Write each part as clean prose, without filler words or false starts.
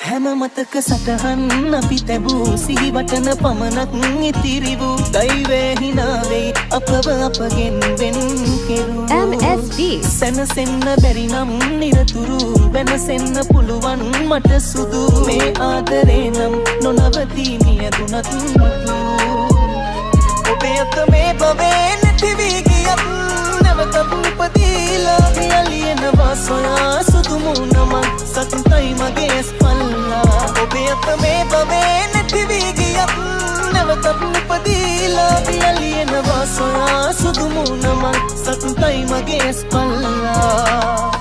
හැම මතක සටහන් අපි තැබූ සිහි වටන පමණක් ඉතිරි වූ දෛවයේ හිනාවෙයි අපව අපගෙන් වෙන් කෙරූ MSD සැනසෙන්න බැරි නම් නිරතුරු වෙනසෙන්න පුළුවන් මට සුදු මේ ආදරේ නම් නොනවතී මියදුනත් ඔබේ අත මේ භවයේ නැති වී ගියත් නැවතත් උපදීලා යලියනවා සොයා සුදු මුණම සතුටයි මගේ ස්පල්ලා ඔබේ අත මේ භවයේ නැති වී ගියත් නැවතත් උපදීලා යලියනවා සොයා සුදු මුණම සතුටයි මගේ ස්පල්ලා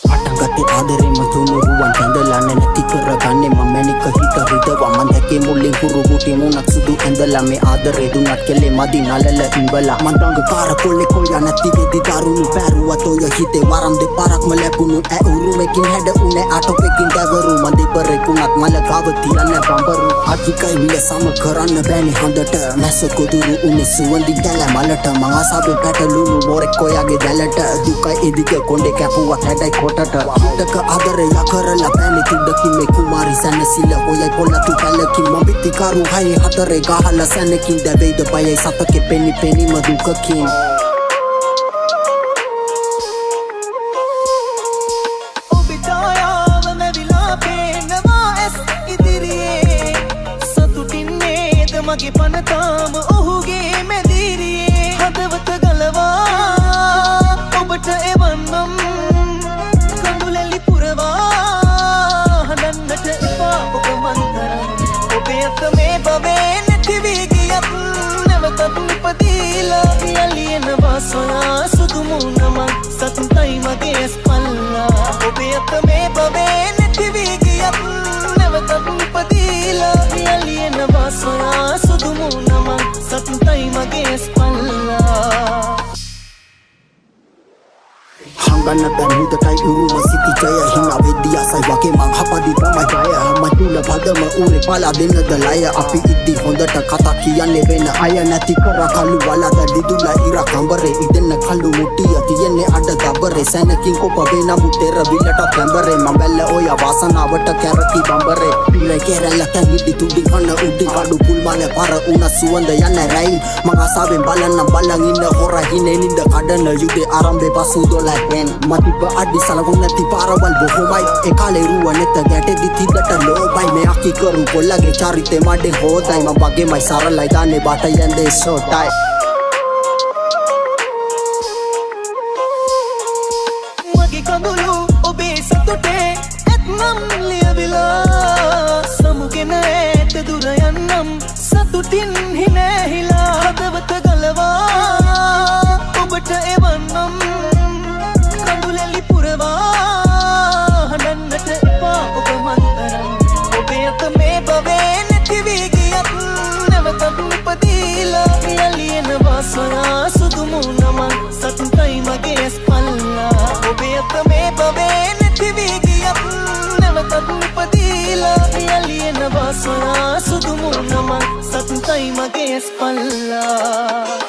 අටගත්තේ ආදරේ මතුනුරුවන් කැඳලා නැති කරගන්නේ මම මැනික හිත හිතවා මන් දැකේ මුලින් හුරු බුටි මුණක් සුදු ඇඳලා මේ ආදරේ දුන්නත් කෙලේ මදි නලල ඉඹලා මන් දඟ කාර කොල්ලේ කොයා නැති වෙදි දරුණු පැරුවත් ඔය හිතේ වරම් දෙපාරක්ම ලැබුණු ඈ උරුමකින් හැඩ උනේ අටොපකින් දවරු මන් දෙපරෙකුණත් මල ගාව තියන්න බඹරු අධිකයි මිල සම කරන්න බෑනි හඳට මැස කොදුරු උනේ සුවඳි දැල මලට මං ආසාවේ පැටලුණු මොරෙක් කොයාගේ දැලට දුකයි එදික කොණ්ඩේ කැපුවත් හැඩයි කොටට හිතක ආදරේ යකරලා පැණි තුඩකින් මේ කුමාරි සැනසිල්ල ඔයයි පොළතු පැලකින් මම පිටිකරු හයි හතරේ ගහලා සැනකින් දැවෙයිද බයයි සතකේ පෙනි පෙනීම දුකකින් ඔබිතායාව නැවිලා පේනවා ඇස් ඉදිරියේ සතුටින් නේද මගේ පනතාම ඔහුගේ මැදිරියේ හදවත ගලවා ඔබට එවන්නම් කඳුලැලි පුරවා හදන්නට එපා ඔබ මන්තරම් ඔබේ අත මේ භවයේ නැති වී ගියත් නැවතත් උපදීලා යලියනවා සොයා සුදු මුණම සතුටයි මගේ ස්පල්ලා ඔබේ අත මේ භවයේ නැති වී ගියත් නැවතත් උපදීලා යලියනවා සොයා සුදු මුණම සතුටයි මගේ ස්පල්ලා හංගන්න බැන් හුදටයි උරුම සිටි ජය හිනා වෙද්දී අසයි වගේ මං හපදි තමයි ජය මතුල පදම උරේ පාලා දෙන්නද ලය අපි ඉද්දි හොඳට කතා කියන්නේ වෙන අය නැති කර කළු වලද දිදුලා ඉර කම්බරේ ඉදෙන්න කළු මුට්ටිය තියන්නේ අඩ දබරේ සැනකින් කොප වෙන මුතෙර විලට කැම්බරේ මම බැල්ල ඔය වාසනාවට කැරකි බම්බරේ පිරේ කෙරල්ල කැඟිලි තුඩි කන උඩි කඩු පුල් මානේ පර උන සුවඳ යන රැයින් මං ආසාවෙන් බලන්න බලන් ඉන්න හොර හිනේ නින්ද කඩන යුදේ ආරම්භේ පසු දොලෙන් මතිබ අඩි සලකුණ නැති පාරවල් බොහොමයි ඒ කාලේ රුව නැත ගැටෙදි තිදට ලෝබයි මේ අකි කරු කොල්ලගේ චරිතේ මඩේ හොතයි මම වගේමයි සරලයි දාන්නේ බට යන්නේ ෂෝටයි මගේ කඳුළු ඔබේ සතුටේ ඇත්නම් ලියවිලා සමුගෙන ඇත දුර යන්නම් සතුටින් හිනැහිලා හදවත ගලවා ඔබට එවන්නම් කඳුලැලි පුරවා හදන්නට එපා ඔබ මන්තරම් ඔබේ අත මේ භවයේ නැති වී ගියත් නැවතත් උපදීලා යලියනවා සොයා සුදු මුණම සතුටයි මගේ ස්පල්ලා ඔබේ අත මේ භවයේ නැති වී ගියත් නැවතත් උපදීලා යලියනවා සොයා සුදු මුණම සතුටයි මගේ ස්පල්ලා